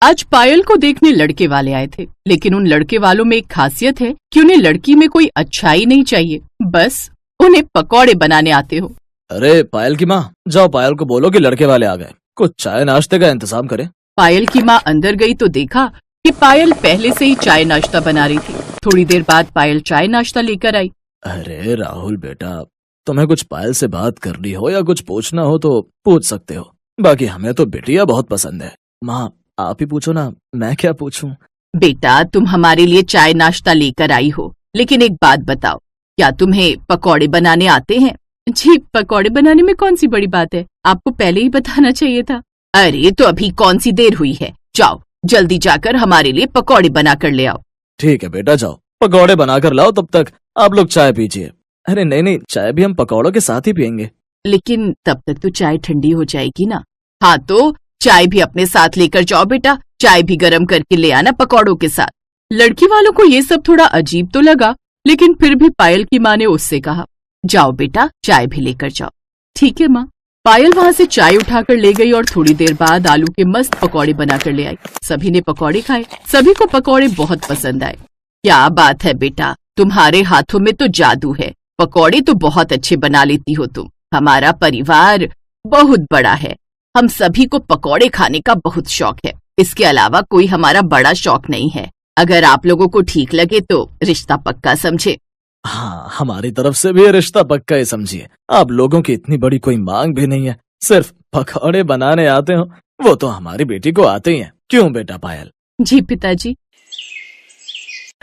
आज पायल को देखने लड़के वाले आए थे, लेकिन उन लड़के वालों में एक खासियत है कि उन्हें लड़की में कोई अच्छाई नहीं चाहिए, बस उन्हें पकौड़े बनाने आते हो। अरे पायल की माँ, जाओ पायल को बोलो कि लड़के वाले आ गए, कुछ चाय नाश्ते का इंतजाम करे। पायल की माँ अंदर गई तो देखा कि पायल पहले से ही चाय नाश्ता बना रही थी। थोड़ी देर बाद पायल चाय नाश्ता लेकर आई। अरे राहुल बेटा, तुम्हें कुछ पायल से बात करनी हो या कुछ पूछना हो तो पूछ सकते हो, बाकी हमें तो बिटिया बहुत पसंद है। माँ आप ही पूछो ना, मैं क्या पूछूं? बेटा तुम हमारे लिए चाय नाश्ता लेकर आई हो, लेकिन एक बात बताओ, क्या तुम्हें पकौड़े बनाने आते हैं? जी पकौड़े बनाने में कौन सी बड़ी बात है, आपको पहले ही बताना चाहिए था। अरे तो अभी कौन सी देर हुई है, जाओ जल्दी जाकर हमारे लिए पकौड़े बना कर ले आओ। ठीक है बेटा, जाओ पकौड़े बना कर लाओ, तब तक आप लोग चाय पीजिए। अरे नहीं, चाय भी हम पकौड़ों के साथ ही पियेंगे। लेकिन तब तक तो चाय ठंडी हो जाएगी ना। हाँ तो चाय भी अपने साथ लेकर जाओ बेटा, चाय भी गर्म करके ले आना पकौड़ों के साथ। लड़की वालों को ये सब थोड़ा अजीब तो लगा, लेकिन फिर भी पायल की माँ ने उससे कहा, जाओ बेटा चाय भी लेकर जाओ। ठीक है माँ। पायल वहाँ से चाय उठाकर ले गई और थोड़ी देर बाद आलू के मस्त पकौड़े बनाकर ले आई। सभी ने पकौड़े खाए, सभी को पकौड़े बहुत पसंद आए। क्या बात है बेटा, तुम्हारे हाथों में तो जादू है, पकौड़े तो बहुत अच्छे बना लेती हो तुम। हमारा परिवार बहुत बड़ा है, हम सभी को पकौड़े खाने का बहुत शौक है, इसके अलावा कोई हमारा बड़ा शौक नहीं है। अगर आप लोगों को ठीक लगे तो रिश्ता पक्का समझे। हाँ, हमारी तरफ से भी रिश्ता पक्का ही समझिए। आप लोगों की इतनी बड़ी कोई मांग भी नहीं है, सिर्फ पकौड़े बनाने आते हो, वो तो हमारी बेटी को आते ही हैं। क्यों बेटा पायल? जी पिताजी।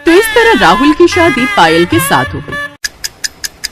तो इस तरह राहुल की शादी पायल के साथ हो गई।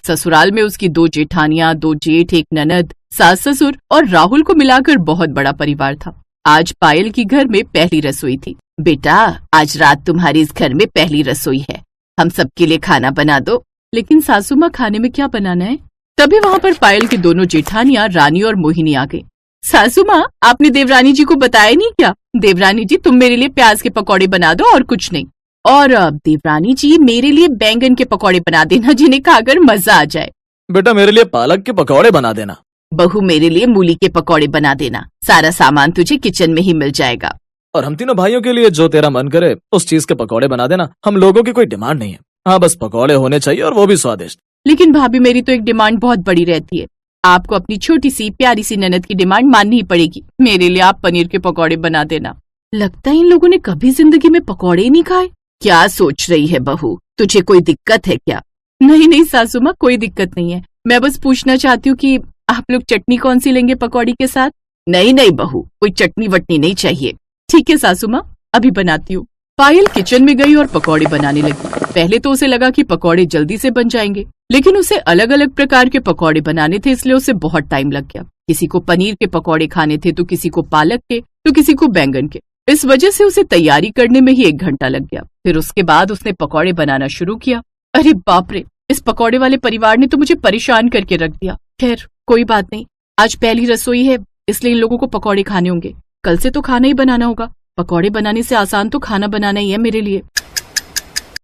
ससुराल में उसकी 2 जेठानियां, 2 जेठ, एक ननद, सास ससुर और राहुल को मिलाकर बहुत बड़ा परिवार था। आज पायल की घर में पहली रसोई थी। बेटा आज रात तुम्हारी इस घर में पहली रसोई है, हम सबके लिए खाना बना दो। लेकिन सासू माँ खाने में क्या बनाना है? तभी वहाँ पर पायल की दोनों जेठानियां रानी और मोहिनी आ गई। सासू माँ आपने देवरानी जी को बताया नहीं क्या? देवरानी जी तुम मेरे लिए प्याज के पकौड़े बना दो और कुछ नहीं, और देवरानी जी मेरे लिए बैंगन के पकौड़े बना देना जिन्हें खाकर मजा आ जाए। बेटा मेरे लिए पालक के पकौड़े बना देना। बहू मेरे लिए मूली के पकौड़े बना देना, सारा सामान तुझे किचन में ही मिल जाएगा। और हम तीनों भाइयों के लिए जो तेरा मन करे उस चीज के पकौड़े बना देना, हम लोगों की कोई डिमांड नहीं है। हाँ बस पकौड़े होने चाहिए और वो भी स्वादिष्ट। लेकिन भाभी मेरी तो एक डिमांड बहुत बड़ी रहती है, आपको अपनी छोटी सी प्यारी सी ननद की डिमांड माननी ही पड़ेगी। मेरे लिए आप पनीर के पकौड़े बना देना। लगता है इन लोगों ने कभी जिंदगी में पकौड़े ही नहीं खाए। क्या सोच रही है बहू, तुझे कोई दिक्कत है क्या? नहीं सासू माँ कोई दिक्कत नहीं है, मैं बस पूछना चाहती हूँ कि आप लोग चटनी कौन सी लेंगे पकौड़ी के साथ? नहीं बहू, कोई चटनी वटनी नहीं चाहिए। ठीक है सासू माँ, अभी बनाती हूँ। पायल किचन में गई और पकौड़े बनाने लगी। पहले तो उसे लगा कि पकौड़े जल्दी से बन जाएंगे, लेकिन उसे अलग अलग प्रकार के पकौड़े बनाने थे, इसलिए उसे बहुत टाइम लग गया। किसी को पनीर के पकौड़े खाने थे, तो किसी को पालक के, तो किसी को बैंगन के। इस वजह से उसे तैयारी करने में ही 1 घंटा लग गया। फिर उसके बाद उसने पकौड़े बनाना शुरू किया। अरे बाप रे, इस पकौड़े वाले परिवार ने तो मुझे परेशान करके रख दिया। खैर कोई बात नहीं, आज पहली रसोई है इसलिए इन लोगों को पकौड़े खाने होंगे, कल से तो खाना ही बनाना होगा। पकौड़े बनाने से आसान तो खाना बनाना ही है मेरे लिए।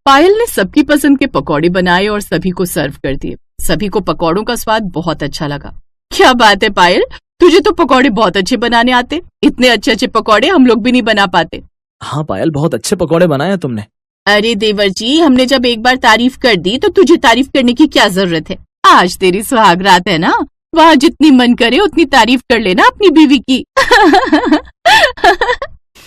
पायल ने सबकी पसंद के पकौड़े बनाए और सभी को सर्व कर दिए। सभी को पकौड़ों का स्वाद बहुत अच्छा लगा। क्या बात है पायल, तुझे तो पकौड़े बहुत अच्छे बनाने आते, इतने अच्छे पकौड़े हम लोग भी नहीं बना पाते। हाँ पायल, बहुत अच्छे पकौड़े बनाए हैं तुमने। अरे देवर जी, हमने जब एक बार तारीफ कर दी तो तुझे तारीफ करने की क्या जरूरत है? आज तेरी सुहाग रात है ना, वहाँ जितनी मन करे उतनी तारीफ कर लेना अपनी बीवी की।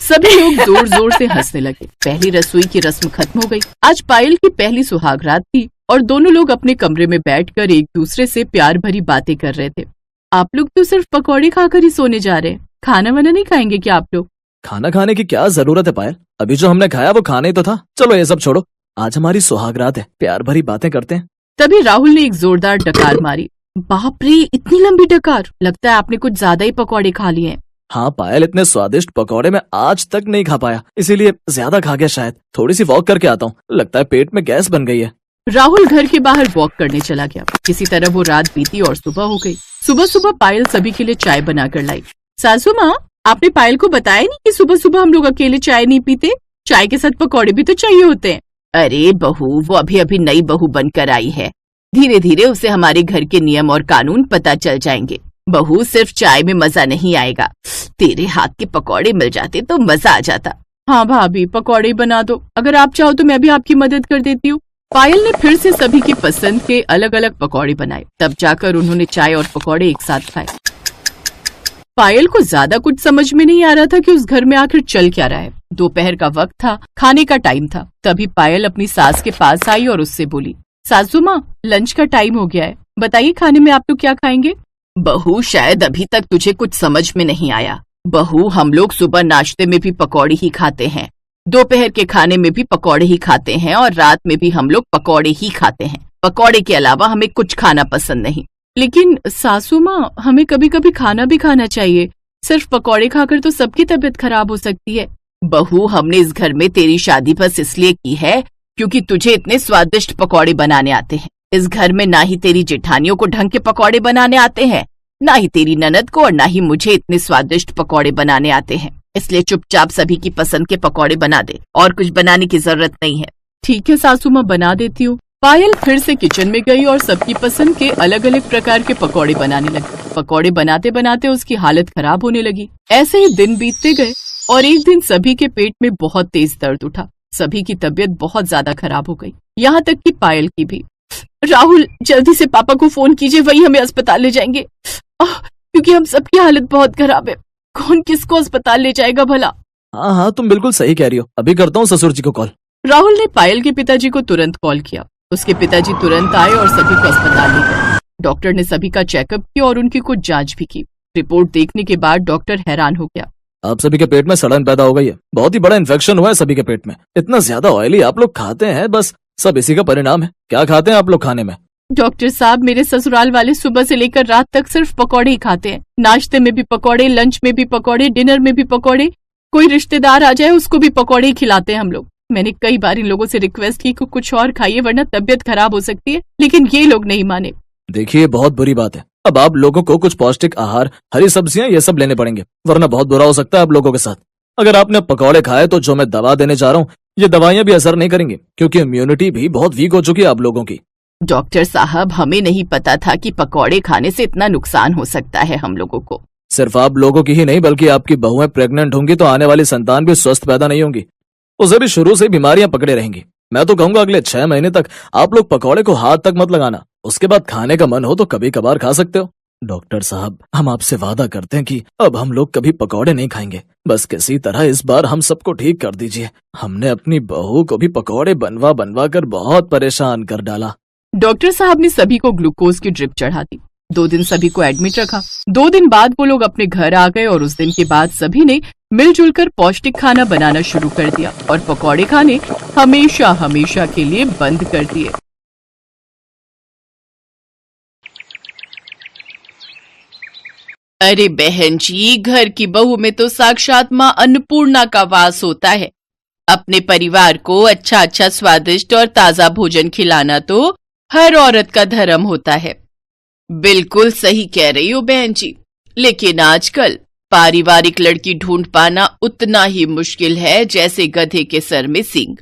सभी लोग जोर जोर से हंसने लगे। पहली रसोई की रस्म खत्म हो गई। आज पायल की पहली सुहाग रात थी और दोनों लोग अपने कमरे में बैठकर एक दूसरे से प्यार भरी बातें कर रहे थे। आप लोग तो सिर्फ पकौड़े खाकर ही सोने जा रहे हैं, खाना वाना नहीं खाएंगे क्या आप लोग? खाना खाने की क्या जरूरत है पायल, अभी जो हमने खाया वो खाना ही तो था। चलो ये सब छोड़ो, आज हमारी सुहाग रात है, प्यार भरी बातें करते हैं। तभी राहुल ने एक जोरदार डकार मारी। बाप रे, इतनी लंबी डकार, लगता है आपने कुछ ज्यादा ही पकौड़े खा लिए हैं। हाँ पायल, इतने स्वादिष्ट पकौड़े मैं आज तक नहीं खा पाया, इसीलिए ज्यादा खा गया शायद। थोड़ी सी वॉक करके आता हूँ, लगता है पेट में गैस बन गई है। राहुल घर के बाहर वॉक करने चला गया। किसी तरह वो रात बीती और सुबह हो गई। सुबह सुबह पायल सभी के लिए चाय बनाकर लाई। सासू माँ, आपने पायल को बताया नहीं कि सुबह सुबह हम लोग अकेले चाय नहीं पीते, चाय के साथ पकौड़े भी तो चाहिए होते हैं। अरे बहू, वो अभी अभी नई बहू बनकर आई है, धीरे धीरे उसे हमारे घर के नियम और कानून पता चल जाएंगे। बहू, सिर्फ चाय में मजा नहीं आएगा, तेरे हाथ के पकौड़े मिल जाते तो मजा आ जाता। हाँ भाभी, पकौड़े बना दो, अगर आप चाहो तो मैं भी आपकी मदद कर देती हूँ। पायल ने फिर से सभी की पसंद के अलग अलग पकौड़े बनाए। तब जाकर उन्होंने चाय और पकौड़े एक साथ खाए। पायल को ज्यादा कुछ समझ में नहीं आ रहा था कि उस घर में आखिर चल क्या रहा है। दोपहर का वक्त था, खाने का टाइम था। तभी पायल अपनी सास के पास आई और उससे बोली, सासू माँ, लंच का टाइम हो गया है, बताइए खाने में आप लोग क्या खाएंगे? बहू, शायद अभी तक तुझे कुछ समझ में नहीं आया। बहू, हम लोग सुबह नाश्ते में भी पकौड़े ही खाते हैं, दोपहर के खाने में भी पकौड़े ही खाते हैं और रात में भी हम लोग पकौड़े ही खाते हैं। पकौड़े के अलावा हमें कुछ खाना पसंद नहीं। लेकिन सासू माँ, हमें कभी कभी खाना भी खाना चाहिए, सिर्फ पकौड़े खाकर तो सबकी तबीयत खराब हो सकती है। बहू, हमने इस घर में तेरी शादी बस इसलिए की है क्योंकि तुझे इतने स्वादिष्ट पकौड़े बनाने आते हैं। इस घर में ना ही तेरी जेठानियों को ढंग के पकौड़े बनाने आते हैं, ना ही तेरी ननद को और ना ही मुझे इतने स्वादिष्ट पकौड़े बनाने आते हैं। इसलिए चुपचाप सभी की पसंद के पकौड़े बना दे, और कुछ बनाने की जरूरत नहीं है। ठीक है सासू माँ, बना देती हूँ। पायल फिर से किचन में गई और सबकी पसंद के अलग अलग प्रकार के पकौड़े बनाने लगी। पकौड़े बनाते बनाते उसकी हालत खराब होने लगी। ऐसे ही दिन बीतते गए और एक दिन सभी के पेट में बहुत तेज दर्द उठा। सभी की तबीयत बहुत ज्यादा खराब हो गई, यहाँ तक कि पायल की भी। राहुल, जल्दी से पापा को फोन कीजिए, वही हमें अस्पताल ले जाएंगे, क्योंकि हम सबकी हालत बहुत खराब है। कौन किसको अस्पताल ले जाएगा भला? हाँ हाँ, तुम बिल्कुल सही कह रही हो, अभी करता हूँ ससुर जी को कॉल। राहुल ने पायल के पिताजी को तुरंत कॉल किया। उसके पिताजी तुरंत आए और सभी को अस्पताल ले गए। डॉक्टर ने सभी का चेकअप किया और उनकी कुछ जांच भी की। रिपोर्ट देखने के बाद डॉक्टर हैरान हो गया। आप सभी के पेट में सड़न पैदा हो गई है, बहुत ही बड़ा इन्फेक्शन हुआ है सभी के पेट में। इतना ज्यादा ऑयली आप लोग खाते हैं, बस सब इसी का परिणाम है। क्या खाते हैं आप लोग खाने में? डॉक्टर साहब, मेरे ससुराल वाले सुबह से लेकर रात तक सिर्फ पकौड़े ही खाते हैं। नाश्ते में भी पकौड़े, लंच में भी पकौड़े, डिनर में भी पकौड़े। कोई रिश्तेदार आ जाए उसको भी पकौड़े ही खिलाते हैं हम लोग। मैंने कई बार इन लोगों से रिक्वेस्ट की कि कुछ और खाइए वरना तबीयत खराब हो सकती है, लेकिन ये लोग नहीं माने। देखिए, बहुत बुरी बात है। अब आप लोगों को कुछ पौष्टिक आहार, हरी सब्जियां, ये सब लेने पड़ेंगे, वरना बहुत बुरा हो सकता है आप लोगों के साथ। अगर आपने पकौड़े खाए तो जो मैं दवा देने जा रहा हूँ, ये दवाइयां भी असर नहीं करेंगी, क्योंकि इम्यूनिटी भी बहुत वीक हो चुकी है आप लोगों की। डॉक्टर साहब, हमें नहीं पता था कि पकौड़े खाने से इतना नुकसान हो सकता है हम लोगों को। सिर्फ आप लोगों की ही नहीं, बल्कि आपकी बहुएं प्रेग्नेंट होंगी तो आने वाली संतान भी स्वस्थ पैदा नहीं होंगी, उसे भी शुरू से बीमारियां पकड़े रहेंगी। मैं तो कहूंगा अगले 6 महीने तक आप लोग पकौड़े को हाथ तक मत लगाना। उसके बाद खाने का मन हो तो कभी कभार खा सकते हो। डॉक्टर साहब, हम आपसे वादा करते हैं कि अब हम लोग कभी पकौड़े नहीं खाएंगे। बस किसी तरह इस बार हम सबको ठीक कर दीजिए। हमने अपनी बहू को भी पकौड़े बनवा बनवा कर बहुत परेशान कर डाला। डॉक्टर साहब ने सभी को ग्लूकोज की ड्रिप चढ़ा दी। 2 दिन सभी को एडमिट रखा। 2 दिन बाद वो लोग अपने घर आ गए और उस दिन के बाद सभी ने मिलजुल कर पौष्टिक खाना बनाना शुरू कर दिया और पकौड़े खाने हमेशा हमेशा के लिए बंद कर दिए। अरे बहन जी, घर की बहू में तो साक्षात माँ अन्नपूर्णा का वास होता है। अपने परिवार को अच्छा अच्छा स्वादिष्ट और ताजा भोजन खिलाना तो हर औरत का धर्म होता है। बिल्कुल सही कह रही हो बहन जी, लेकिन आजकल पारिवारिक लड़की ढूंढ पाना उतना ही मुश्किल है जैसे गधे के सर में सींग।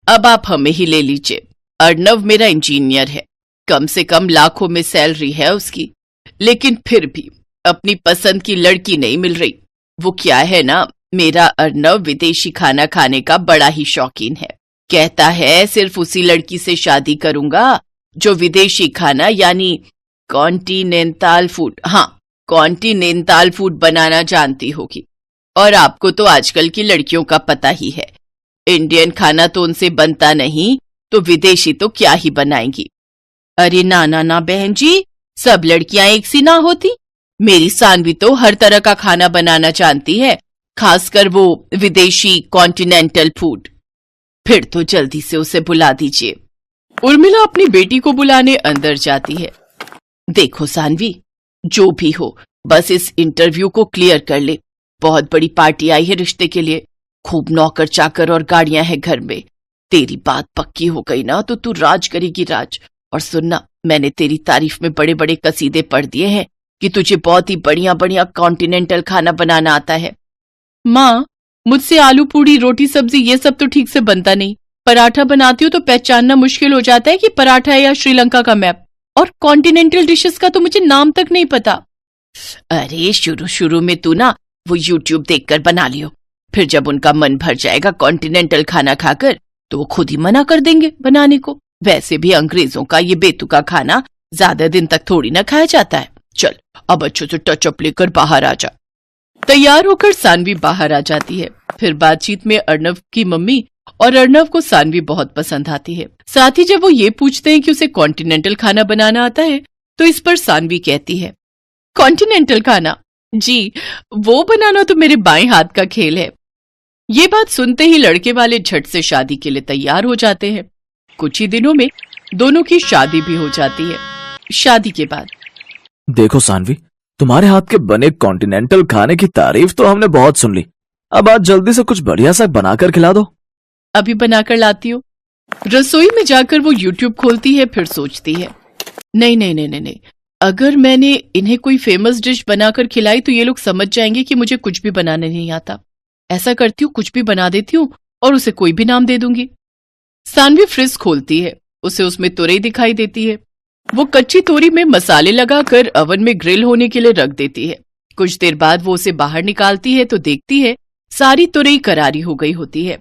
अब आप हमें ही ले लीजिए। अर्णव मेरा इंजीनियर है, कम से कम लाखों में सैलरी है उसकी, लेकिन फिर भी अपनी पसंद की लड़की नहीं मिल रही। वो क्या है ना, मेरा अर्णव विदेशी खाना खाने का बड़ा ही शौकीन है। कहता है सिर्फ उसी लड़की से शादी करूंगा जो विदेशी खाना यानी कॉन्टिनेंटल फूड, हाँ कॉन्टिनेंटल फूड बनाना जानती होगी। और आपको तो आजकल की लड़कियों का पता ही है, इंडियन खाना तो उनसे बनता नहीं तो विदेशी तो क्या ही बनाएंगी। अरे ना ना ना बहन जी, सब लड़कियां एक सी ना होती। मेरी सानवी तो हर तरह का खाना बनाना जानती है, खासकर वो विदेशी कॉन्टिनेंटल फूड। फिर तो जल्दी से उसे बुला दीजिए। उर्मिला अपनी बेटी को बुलाने अंदर जाती है। देखो सानवी, जो भी हो बस इस इंटरव्यू को क्लियर कर ले। बहुत बड़ी पार्टी आई है रिश्ते के लिए, खूब नौकर चाकर और गाड़ियां हैं घर में। तेरी बात पक्की हो गई ना तो तू राज करेगी राज। और सुनना, मैंने तेरी तारीफ में बड़े बड़े कसीदे पढ़ दिए हैं कि तुझे बहुत ही बढ़िया बढ़िया कॉन्टिनेंटल खाना बनाना आता है। माँ, मुझसे आलू पूड़ी रोटी सब्जी ये सब तो ठीक से बनता नहीं। पराठा बनाती हूँ तो पहचानना मुश्किल हो जाता है कि पराठा है या श्रीलंका का मैप। और कॉन्टिनेंटल डिशेस का तो मुझे नाम तक नहीं पता। अरे शुरू शुरू में तू ना वो YouTube देखकर बना लियो, फिर जब उनका मन भर जाएगा कॉन्टिनेंटल खाना खाकर तो वो खुद ही मना कर देंगे बनाने को। वैसे भी अंग्रेजों का ये बेतुका खाना ज्यादा दिन तक थोड़ी ना खाया जाता है। चल अब अच्छे से टचअप लेकर बाहर आ जा। तैयार होकर सानवी बाहर आ जाती है। फिर बातचीत में अर्णव की मम्मी और अर्णव को सानवी बहुत पसंद आती है। साथ ही जब वो ये पूछते हैं कि उसे कॉन्टिनेंटल खाना बनाना आता है तो इस पर सानवी कहती है, कॉन्टिनेंटल खाना? जी, वो बनाना तो मेरे बाएं हाथ का खेल है। ये बात सुनते ही लड़के वाले झट से शादी के लिए तैयार हो जाते हैं। कुछ ही दिनों में दोनों की शादी भी हो जाती है। शादी के बाद देखो सानवी, तुम्हारे हाथ के बने कॉन्टिनेंटल खाने की तारीफ तो हमने बहुत सुन ली। अब आज जल्दी से कुछ बढ़िया सा बनाकर खिला दो। अभी बनाकर लाती हूँ। रसोई में जाकर वो YouTube खोलती है, फिर सोचती है, नहीं नहीं नहीं नहीं नहीं, अगर मैंने इन्हें कोई फेमस डिश बनाकर खिलाई तो ये लोग समझ जाएंगे कि मुझे कुछ भी बनाने नहीं आता। ऐसा करती हूँ, कुछ भी बना देती हूँ और उसे कोई भी नाम दे दूंगी। सानवी फ्रिज खोलती है, उसे उसमें तुरई दिखाई देती है। वो कच्ची तोरी में मसाले लगाकर अवन में ग्रिल होने के लिए रख देती है। कुछ देर बाद वो उसे बाहर निकालती है तो देखती है सारी तुरई करारी हो गई होती है।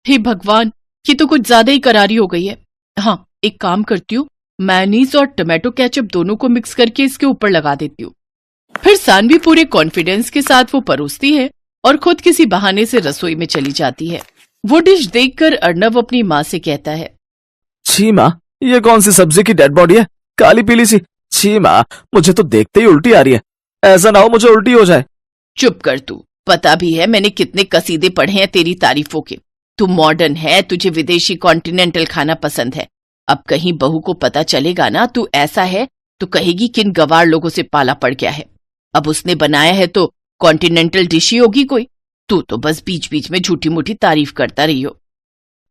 हे भगवान, ये तो कुछ ज्यादा ही करारी हो गई है। हाँ, एक काम करती हूँ, मेयोनीज और टमाटो केचप दोनों को मिक्स करके इसके ऊपर लगा देती हूँ। फिर सानवी पूरे कॉन्फिडेंस के साथ वो परोसती है और खुद किसी बहाने से रसोई में चली जाती है। वो डिश देखकर अर्णव अपनी माँ से कहता है, छी माँ, ये कौन सी सब्जी की डेड बॉडी है, काली पीली सी। छी माँ, मुझे तो देखते ही उल्टी आ रही है। ऐसा ना हो मुझे उल्टी हो जाए। चुप कर तू, पता भी है मैंने कितने कसीदे पढ़े हैं तेरी तारीफों के। तू मॉडर्न है, तुझे विदेशी कॉन्टिनेंटल खाना पसंद है। अब कहीं बहू को पता चलेगा ना तू ऐसा है तो कहेगी किन गवार लोगों से पाला पड़ गया है। अब उसने बनाया है तो कॉन्टिनेंटल डिश ही होगी कोई। तू तो बस बीच बीच में झूठी मूठी तारीफ करता रही हो।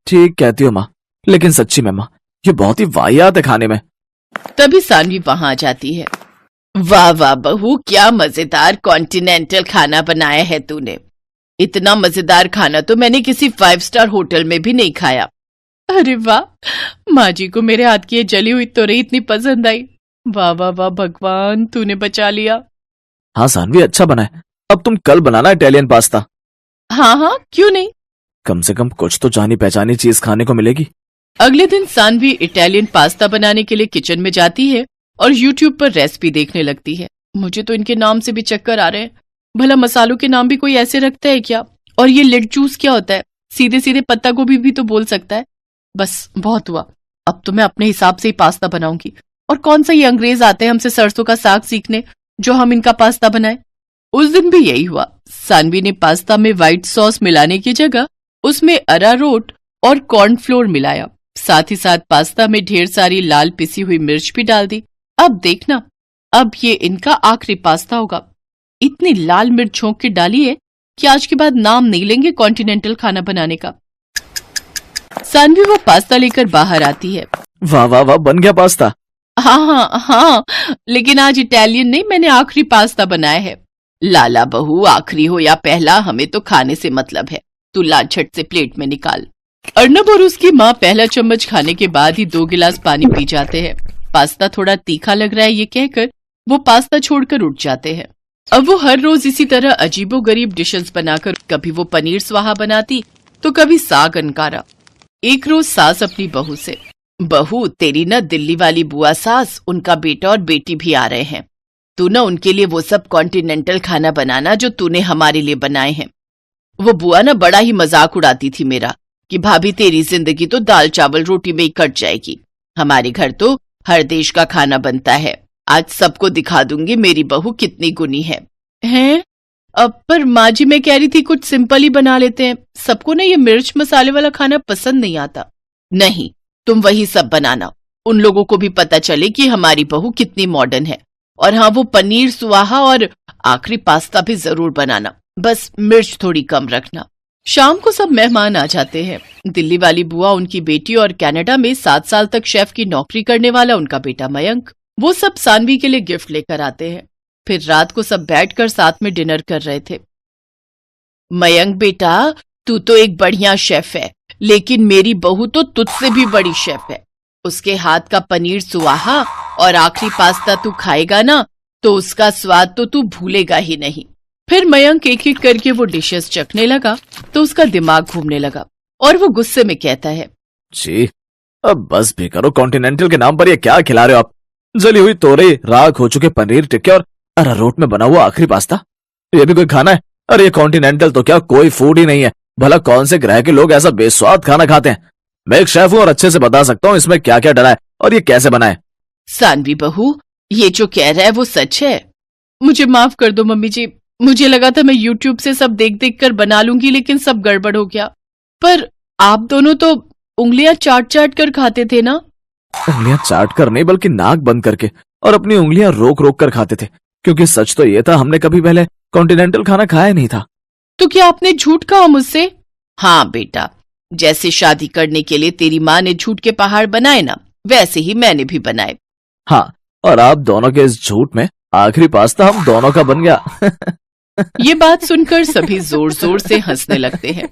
ठीक कहती हो माँ, लेकिन सच्ची में माँ, ये बहुत ही वाहियात है खाने में। तभी सानवी वहां आ जाती है। वाह वाह बहू, क्या मजेदार कॉन्टिनेंटल खाना बनाया है तूने। इतना मजेदार खाना तो मैंने किसी 5 स्टार होटल में भी नहीं खाया। अरे वाह, माँ जी को मेरे हाथ की ये जली हुई तोरई इतनी पसंद आई। वाह वाह वाह भगवान, तूने बचा लिया। हाँ सानवी, अच्छा बना है। अब तुम कल बनाना इटालियन पास्ता। हाँ हाँ, क्यों नहीं। कम से कम कुछ तो जानी पहचानी चीज खाने को मिलेगी। अगले दिन सानवी इटालियन पास्ता बनाने के लिए किचन में जाती है और YouTube पर रेसिपी देखने लगती है। मुझे तो इनके नाम से भी चक्कर आ रहे हैं। भला मसालों के नाम भी कोई ऐसे रखता है क्या? और ये लेट जूस क्या होता है? सीधे सीधे पत्ता गोभी भी तो बोल सकता है। बस बहुत हुआ, अब तो मैं अपने हिसाब से ही पास्ता बनाऊंगी। और कौन सा ये अंग्रेज आते हैं हमसे सरसों का साग सीखने जो हम इनका पास्ता बनाए। उस दिन भी यही हुआ। सानवी ने पास्ता में व्हाइट सॉस मिलाने की जगह उसमें अरारोट और कॉर्नफ्लोर मिलाया। साथ ही साथ पास्ता में ढेर सारी लाल पिसी हुई मिर्च भी डाल दी। अब देखना, अब ये इनका आखिरी पास्ता होगा। इतनी लाल मिर्च छोंक के डाली है कि आज के बाद नाम नहीं लेंगे कॉन्टिनेंटल खाना बनाने का। सानवी वो पास्ता लेकर बाहर आती है। वाह वाह वाह, बन गया पास्ता। हाँ हाँ हाँ, लेकिन आज इटालियन नहीं, मैंने आखिरी पास्ता बनाया है। लाला बहू, आखिरी हो या पहला, हमें तो खाने से मतलब है। तू ला झट से प्लेट में निकाल। अर्णब और उसकी माँ पहला चम्मच खाने के बाद ही 2 गिलास पानी पी जाते हैं। पास्ता थोड़ा तीखा लग रहा है ये कहकर वो पास्ता छोड़कर उठ जाते हैं। अब वो हर रोज इसी तरह अजीबोगरीब डिशेस बनाकर कभी वो पनीर स्वाहा बनाती तो कभी साग अनकारा। एक रोज सास अपनी बहू से, बहू तेरी ना दिल्ली वाली बुआ सास, उनका बेटा और बेटी भी आ रहे हैं। तू ना उनके लिए वो सब कॉन्टिनेंटल खाना बनाना जो तूने हमारे लिए बनाए हैं। वो बुआ ना बड़ा ही मजाक उड़ाती थी मेरा कि भाभी तेरी जिंदगी तो दाल चावल रोटी में ही कट जाएगी। हमारे घर तो हर देश का खाना बनता है। आज सबको दिखा दूंगी मेरी बहू कितनी गुनी है। हैं? अब पर माँ जी, मैं कह रही थी कुछ सिंपल ही बना लेते हैं। सबको ना ये मिर्च मसाले वाला खाना पसंद नहीं आता। नहीं, तुम वही सब बनाना, उन लोगों को भी पता चले कि हमारी बहू कितनी मॉडर्न है। और हाँ, वो पनीर सुहाहा और आखिरी पास्ता भी जरूर बनाना, बस मिर्च थोड़ी कम रखना। शाम को सब मेहमान आ जाते हैं। दिल्ली वाली बुआ, उनकी बेटी और कनाडा में 7 साल तक शेफ की नौकरी करने वाला उनका बेटा मयंक, वो सब सानवी के लिए गिफ्ट लेकर आते हैं। फिर रात को सब बैठकर साथ में डिनर कर रहे थे। मयंक बेटा, तू तो एक बढ़िया शेफ है, लेकिन मेरी बहू तो तुझसे भी बड़ी शेफ है। उसके हाथ का पनीर सुहाहा और आखिरी पास्ता तू खाएगा ना तो उसका स्वाद तो तू भूलेगा ही नहीं। फिर मयंक एक एक करके वो डिशेस चखने लगा तो उसका दिमाग घूमने लगा और वो गुस्से में कहता है, जी अब बस भी करो, कॉन्टिनेंटल के नाम पर ये क्या खिला रहे हो आप? जली हुई तोरई, राख हो चुके पनीर टिक्के और अरारोट में बना हुआ आखिरी पास्ता, ये भी कोई खाना है? अरे ये कॉन्टिनेंटल तो क्या कोई फूड ही नहीं है। भला कौन से ग्रह के लोग ऐसा बेस्वाद खाना खाते हैं? मैं एक शेफ हूँ और अच्छे से बता सकता हूँ इसमें क्या क्या डला है और ये कैसे बना है। सानवी बहू, ये जो कह रहा है वो सच है। मुझे माफ कर दो मम्मी जी, मुझे लगा था मैं यूट्यूब से सब देख देख कर बना लूंगी, लेकिन सब गड़बड़ हो गया। पर आप दोनों तो उंगलियां चाट चाट कर खाते थे ना? उंगलियां चाट कर नहीं, बल्कि नाक बंद करके और अपनी उंगलियां रोक रोक कर खाते थे, क्योंकि सच तो ये था हमने कभी पहले कॉन्टिनेंटल खाना खाया नहीं था। तो क्या आपने झूठ कहा मुझसे? हाँ बेटा, जैसे शादी करने के लिए तेरी माँ ने झूठ के पहाड़ बनाए ना, वैसे ही मैंने भी बनाए। हाँ, और आप दोनों के इस झूठ में आखिरी पास्ता हम दोनों का बन गया। ये बात सुनकर सभी जोर जोर से हंसने लगते हैं।